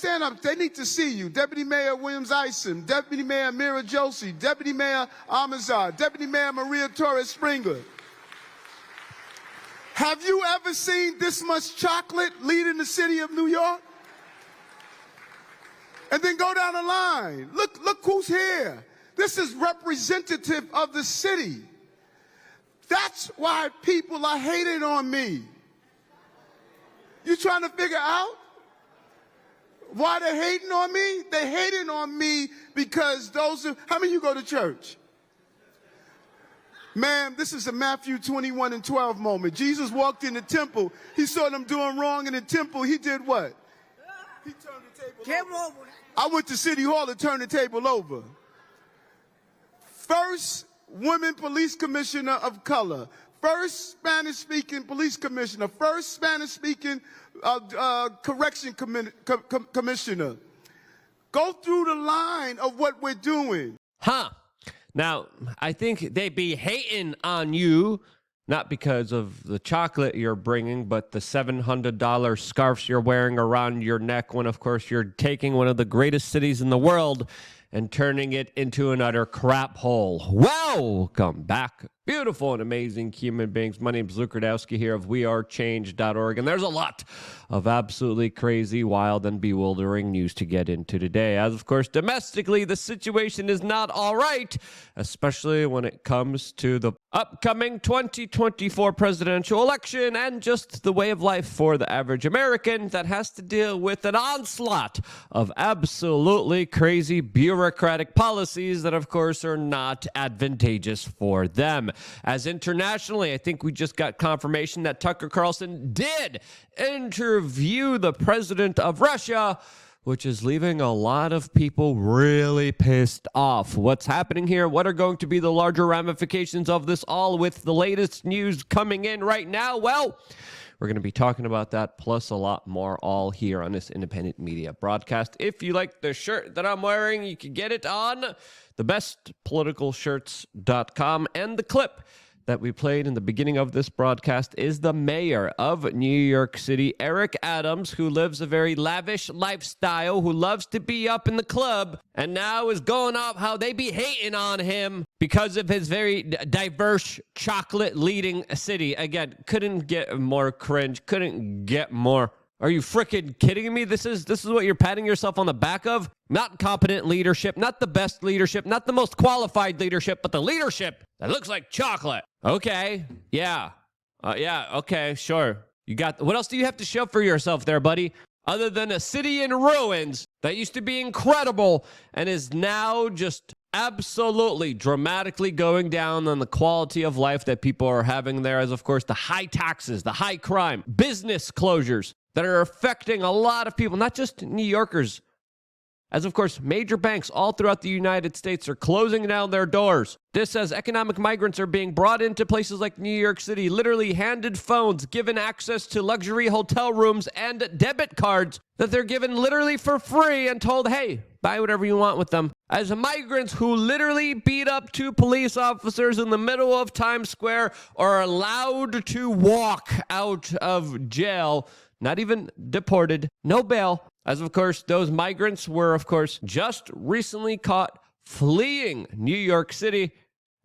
stand up. They need to see you. Deputy Mayor Williams Isom, Deputy Mayor Mira Josie, Deputy Mayor Amazar, Deputy Mayor Maria Torres Springer. Have you ever seen this much chocolate leading the city of New York? And then go down the line. Look who's here. This is representative of the city. That's why people are hating on me. You trying to figure out why they're hating on me? They're hating on me because how many of you go to church? Man, this is a Matthew 21:12 moment. Jesus walked in the temple. He saw them doing wrong in the temple. He did what? He turned the table over. I went to City Hall to turn the table over. First woman police commissioner of color. First Spanish-speaking police commissioner. First Spanish-speaking correction commissioner. Go through the line of what we're doing. Now, I think they be hating on you, not because of the chocolate you're bringing, but the $700 scarves you're wearing around your neck when, of course, you're taking one of the greatest cities in the world and turning it into an utter crap hole. Welcome back, beautiful and amazing human beings. My name is Luke Rudowski here of wearechange.org, and there's a lot of absolutely crazy, wild, and bewildering news to get into today. As, of course, domestically, the situation is not all right, especially when it comes to the upcoming 2024 presidential election and just the way of life for the average American that has to deal with an onslaught of absolutely crazy bureaucratic policies that, of course, are not advantageous for them. As internationally, I think we just got confirmation that Tucker Carlson did interview the president of Russia, which is leaving a lot of people really pissed off. What's happening here? What are going to be the larger ramifications of this all with the latest news coming in right now? Well, we're going to be talking about that plus a lot more all here on this independent media broadcast. If you like the shirt that I'm wearing, you can get it on thebestpoliticalshirts.com. And the clip that we played in the beginning of this broadcast is the mayor of New York City, Eric Adams, who lives a very lavish lifestyle, who loves to be up in the club, and now is going off how they be hating on him because of his very diverse chocolate-leading city. Again, couldn't get more cringe, couldn't get more. Are you freaking kidding me? This is what you're patting yourself on the back of? Not competent leadership, not the best leadership, not the most qualified leadership, but the leadership that looks like chocolate. Okay, yeah. Okay, sure. You got, what else do you have to show for yourself there, buddy? Other than a city in ruins that used to be incredible and is now just absolutely dramatically going down on the quality of life that people are having there, as of course the high taxes, the high crime, business closures that are affecting a lot of people, not just New Yorkers. As, of course, major banks all throughout the United States are closing down their doors. This as economic migrants are being brought into places like New York City, literally handed phones, given access to luxury hotel rooms and debit cards that they're given literally for free and told, hey, buy whatever you want with them. As migrants who literally beat up two police officers in the middle of Times Square are allowed to walk out of jail, not even deported, no bail. As, of course, those migrants were, of course, just recently caught fleeing New York City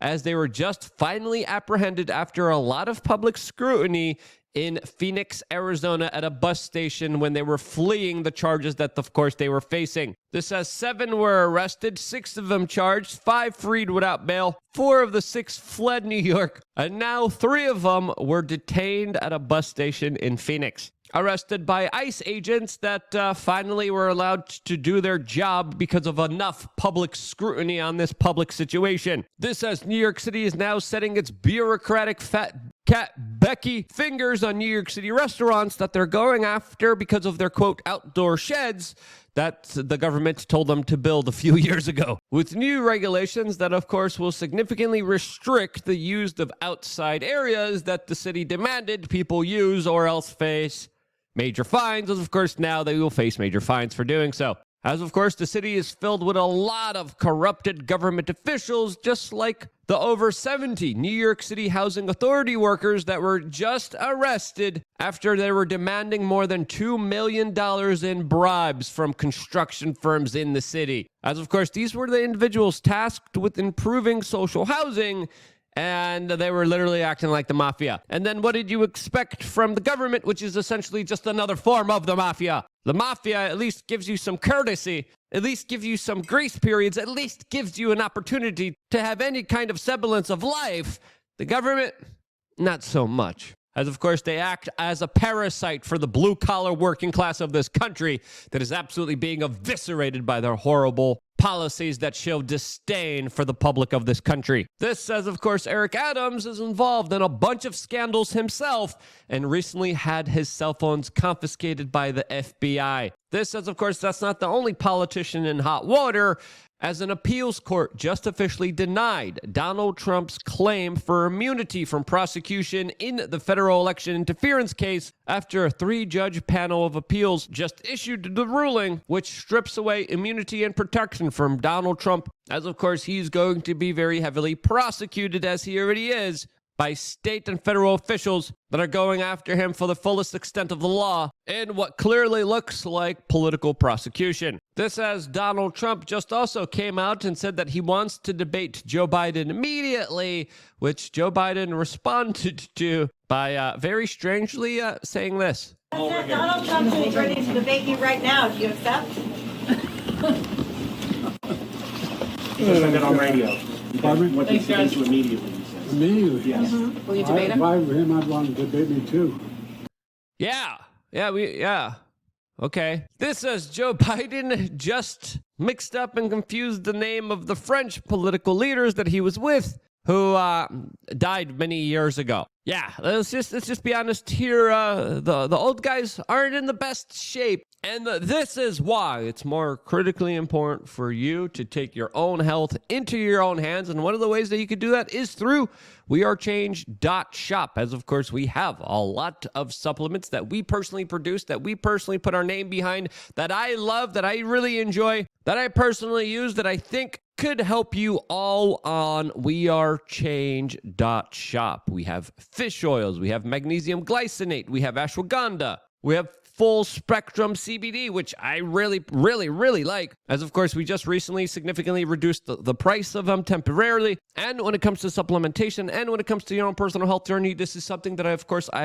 as they were just finally apprehended after a lot of public scrutiny in Phoenix, Arizona at a bus station when they were fleeing the charges that, of course, they were facing. This says 7 were arrested, 6 of them charged, 5 freed without bail, 4 of the 6 fled New York, and now 3 of them were detained at a bus station in Phoenix. Arrested by ICE agents that finally were allowed to do their job because of enough public scrutiny on this public situation. This as New York City is now setting its bureaucratic fat cat Becky fingers on New York City restaurants that they're going after because of their, quote, outdoor sheds that the government told them to build a few years ago. With new regulations that, of course, will significantly restrict the use of outside areas that the city demanded people use or else face major fines, as of course now they will face major fines for doing so. As of course the city is filled with a lot of corrupted government officials, just like the over 70 New York City Housing Authority workers that were just arrested after they were demanding more than $2 million in bribes from construction firms in the city. As of course, these were the individuals tasked with improving social housing, and they were literally acting like the mafia. And then what did you expect from the government, which is essentially just another form of the mafia? The mafia at least gives you some courtesy, at least gives you some grace periods, at least gives you an opportunity to have any kind of semblance of life. The government, not so much. As of course, they act as a parasite for the blue-collar working class of this country that is absolutely being eviscerated by their horrible policies that show disdain for the public of this country. This says, of course, Eric Adams is involved in a bunch of scandals himself and recently had his cell phones confiscated by the FBI. This says, of course, that's not the only politician in hot water, as an appeals court just officially denied Donald Trump's claim for immunity from prosecution in the federal election interference case after a 3-judge panel of appeals just issued the ruling which strips away immunity and protection from Donald Trump, as of course he's going to be very heavily prosecuted, as he already is, by state and federal officials that are going after him for the fullest extent of the law in what clearly looks like political prosecution. This as Donald Trump just also came out and said that he wants to debate Joe Biden immediately, which Joe Biden responded to by very strangely saying this. Donald Trump is ready to debate you right now. Do you accept? He just said that on radio. Pardon me? What they debate you immediately, he says. Immediately? Yes. Will you debate him? If I were him, I'd want to debate me too. Yeah. Okay. This says Joe Biden just mixed up and confused the name of the French political leaders that he was with, who died many years ago. Yeah, let's just be honest here. The old guys aren't in the best shape. And this is why it's more critically important for you to take your own health into your own hands. And one of the ways that you could do that is through wearechange.shop. As of course, we have a lot of supplements that we personally produce, that we personally put our name behind, that I love, that I really enjoy, that I personally use, that I think could help you all on wearechange.shop. We have fish oils, we have magnesium glycinate, we have ashwagandha, we have full spectrum CBD, which I really like. As of course, we just recently significantly reduced the price of them temporarily. And when it comes to supplementation and when it comes to your own personal health journey, this is something that I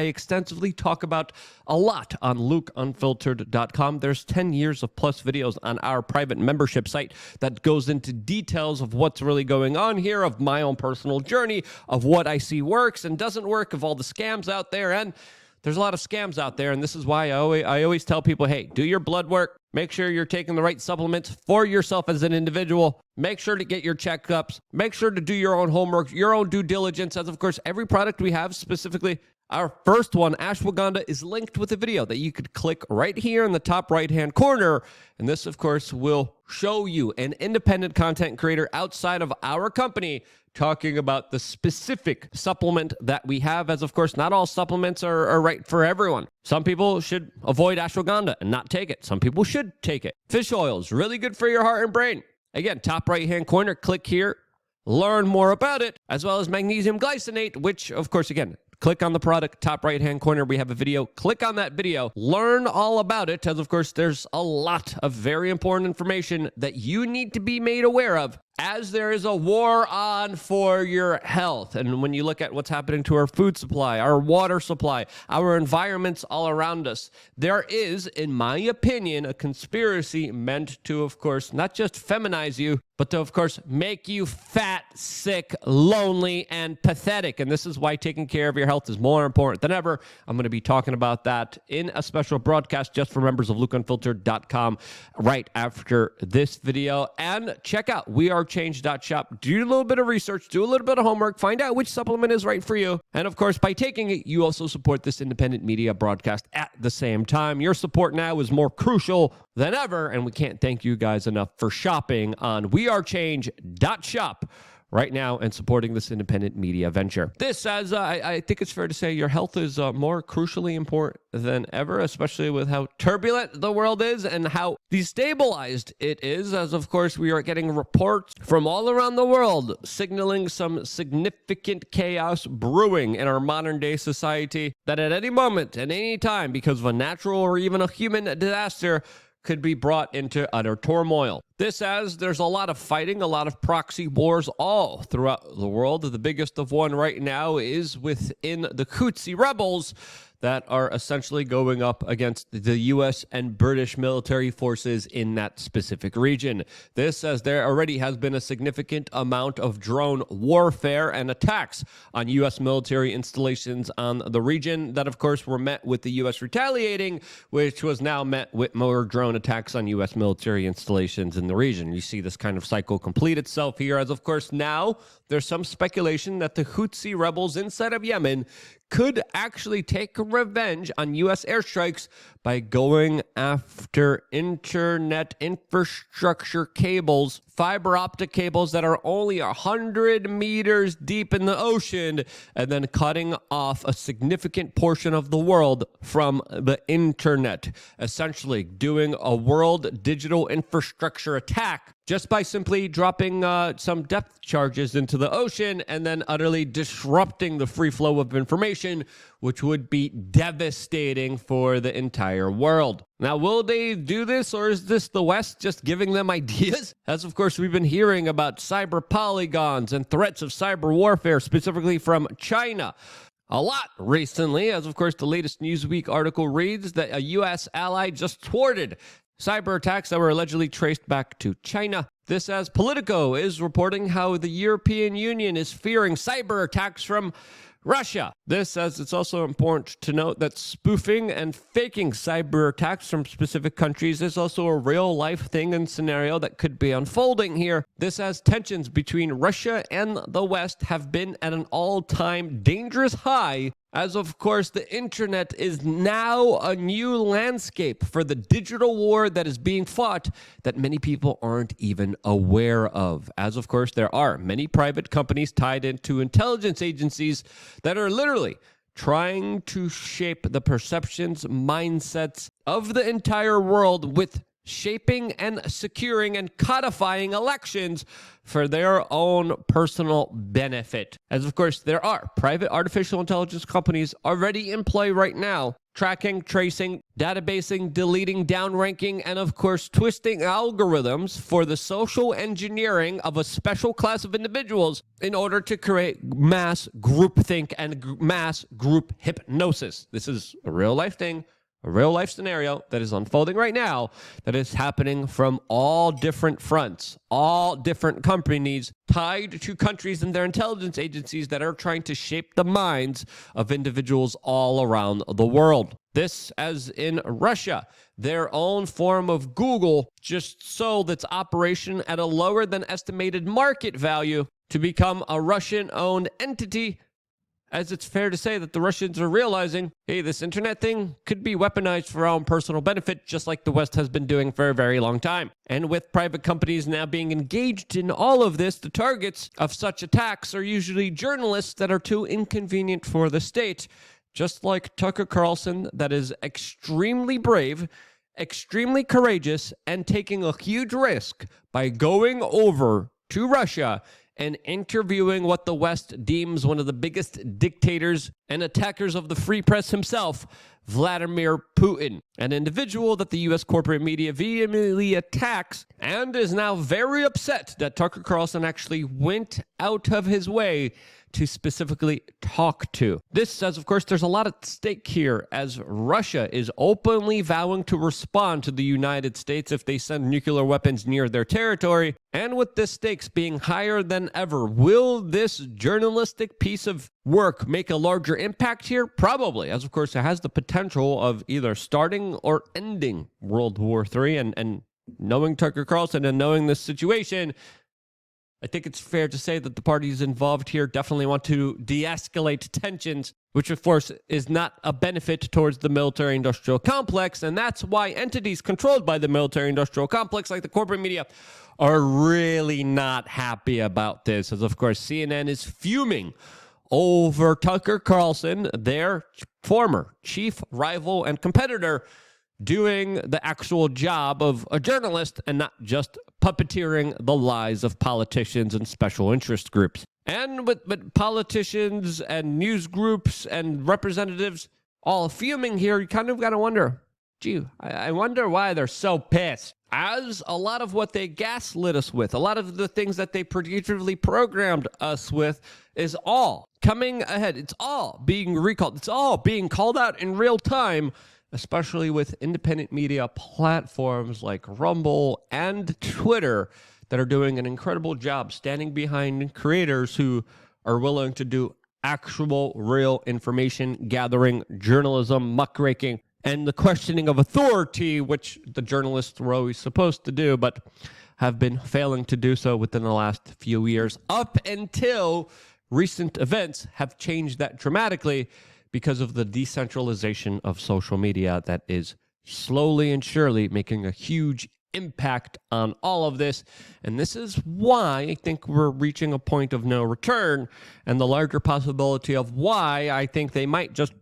extensively talk about a lot on lukeunfiltered.com. There's 10 years of plus videos on our private membership site that goes into details of what's really going on here, of my own personal journey, of what I see works and doesn't work, of all the scams out there. And there's a lot of scams out there, and this is why I always tell people, hey, do your blood work. Make sure you're taking the right supplements for yourself as an individual. Make sure to get your checkups. Make sure to do your own homework, your own due diligence. As, of course, every product we have, specifically our first one, ashwagandha, is linked with a video that you could click right here in the top right-hand corner. And this, of course, will show you an independent content creator outside of our company talking about the specific supplement that we have, as of course, not all supplements are right for everyone. Some people should avoid ashwagandha and not take it. Some people should take it. Fish oil is really good for your heart and brain. Again, top right-hand corner, click here, learn more about it, as well as magnesium glycinate, which, of course, again, click on the product, top right-hand corner, we have a video. Click on that video, learn all about it, as of course, there's a lot of very important information that you need to be made aware of as there is a war on for your health. And when you look at what's happening to our food supply, our water supply, our environments all around us, there is, in my opinion, a conspiracy meant to, of course, not just feminize you, but to, of course, make you fat, sick, lonely, and pathetic. And this is why taking care of your health is more important than ever. I'm going to be talking about that in a special broadcast just for members of lukeunfiltered.com right after this video. And check out wearechange.shop. Do a little bit of research, do a little bit of homework, find out which supplement is right for you. And of course, by taking it, you also support this independent media broadcast at the same time. Your support now is more crucial than ever, and we can't thank you guys enough for shopping on wearechange.shop right now and supporting this independent media venture. This, as I think it's fair to say, your health is more crucially important than ever, especially with how turbulent the world is and how destabilized it is, as of course we are getting reports from all around the world signaling some significant chaos brewing in our modern day society that at any moment, at any time, because of a natural or even a human disaster, could be brought into utter turmoil. This as there's a lot of fighting, a lot of proxy wars all throughout the world. The biggest of one right now is within the Houthi rebels that are essentially going up against the U.S. and British military forces in that specific region. This as there already has been a significant amount of drone warfare and attacks on U.S. military installations on the region that, of course, were met with the U.S. retaliating, which was now met with more drone attacks on U.S. military installations in the region. You see this kind of cycle complete itself here as, of course, now there's some speculation that the Houthi rebels inside of Yemen could actually take revenge on U.S. airstrikes by going after internet infrastructure cables, fiber optic cables that are only 100 meters deep in the ocean, and then cutting off a significant portion of the world from the internet, essentially doing a world digital infrastructure attack just by simply dropping some depth charges into the ocean and then utterly disrupting the free flow of information, which would be devastating for the entire world. Now, will they do this, or is this the West just giving them ideas? As, of course, we've been hearing about cyber polygons and threats of cyber warfare, specifically from China, a lot recently, as, of course, the latest Newsweek article reads that a U.S. ally just thwarted cyber attacks that were allegedly traced back to China. This as Politico is reporting how the European Union is fearing cyber attacks from Russia. This as it's also important to note that spoofing and faking cyber attacks from specific countries is also a real life thing and scenario that could be unfolding here. This as tensions between Russia and the West have been at an all-time dangerous high, as of course the internet is now a new landscape for the digital war that is being fought that many people aren't even aware of. As of course there are many private companies tied into intelligence agencies that are literally trying to shape the perceptions, mindsets of the entire world with shaping and securing and codifying elections for their own personal benefit. As of course, there are private artificial intelligence companies already in play right now, tracking, tracing, databasing, deleting, downranking, and of course, twisting algorithms for the social engineering of a special class of individuals in order to create mass groupthink and mass group hypnosis. This is a real life thing, a real life scenario that is unfolding right now that is happening from all different fronts, all different companies tied to countries and their intelligence agencies that are trying to shape the minds of individuals all around the world. This as in Russia, their own form of Google just sold its operation at a lower than estimated market value to become a Russian-owned entity, as it's fair to say that the Russians are realizing, hey, this internet thing could be weaponized for our own personal benefit, just like the West has been doing for a very long time. And with private companies now being engaged in all of this, the targets of such attacks are usually journalists that are too inconvenient for the state, just like Tucker Carlson, that is extremely brave, extremely courageous, and taking a huge risk by going over to Russia and interviewing what the West deems one of the biggest dictators and attackers of the free press himself, Vladimir Putin, an individual that the U.S. corporate media vehemently attacks and is now very upset that Tucker Carlson actually went out of his way to specifically talk to. This says, of course, there's a lot at stake here as Russia is openly vowing to respond to the United States if they send nuclear weapons near their territory. And with the stakes being higher than ever, will this journalistic piece of work make a larger impact here? Probably, as of course it has the potential of either starting or ending World War III. And knowing Tucker Carlson and knowing this situation, I think it's fair to say that the parties involved here definitely want to de-escalate tensions, which of course is not a benefit towards the military-industrial complex, and that's why entities controlled by the military-industrial complex, like the corporate media, are really not happy about this, as of course CNN is fuming over Tucker Carlson, their former chief rival and competitor, doing the actual job of a journalist and not just puppeteering the lies of politicians and special interest groups. And with politicians and news groups and representatives all fuming here, you kind of got to wonder, gee, I wonder why they're so pissed. As a lot of what they gaslit us with, a lot of the things that they predictively programmed us with is all coming ahead. It's all being recalled. It's all being called out in real time, especially with independent media platforms like Rumble and Twitter that are doing an incredible job standing behind creators who are willing to do actual, real information gathering, journalism, muckraking, and the questioning of authority, which the journalists were always supposed to do, but have been failing to do so within the last few years, up until recent events have changed that dramatically because of the decentralization of social media that is slowly and surely making a huge impact on all of this. And this is why I think we're reaching a point of no return, and the larger possibility of why I think they might just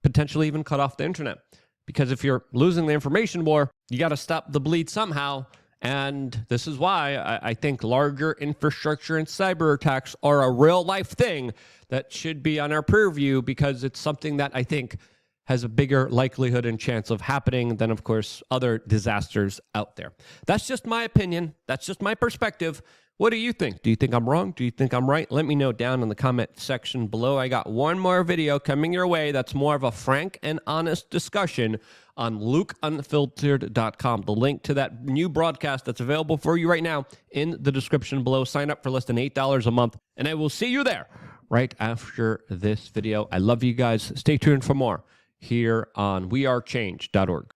potentially even cut off the internet. Because if you're losing the information war, you got to stop the bleed somehow. And this is why I think larger infrastructure and cyber attacks are a real life thing that should be on our purview, because it's something that I think has a bigger likelihood and chance of happening than, of course, other disasters out there. That's just my opinion. That's just my perspective. What do you think? Do you think I'm wrong? Do you think I'm right? Let me know down in the comment section below. I got one more video coming your way that's more of a frank and honest discussion on lukeunfiltered.com. The link to that new broadcast that's available for you right now in the description below. Sign up for less than $8 a month, and I will see you there right after this video. I love you guys. Stay tuned for more here on wearechange.org.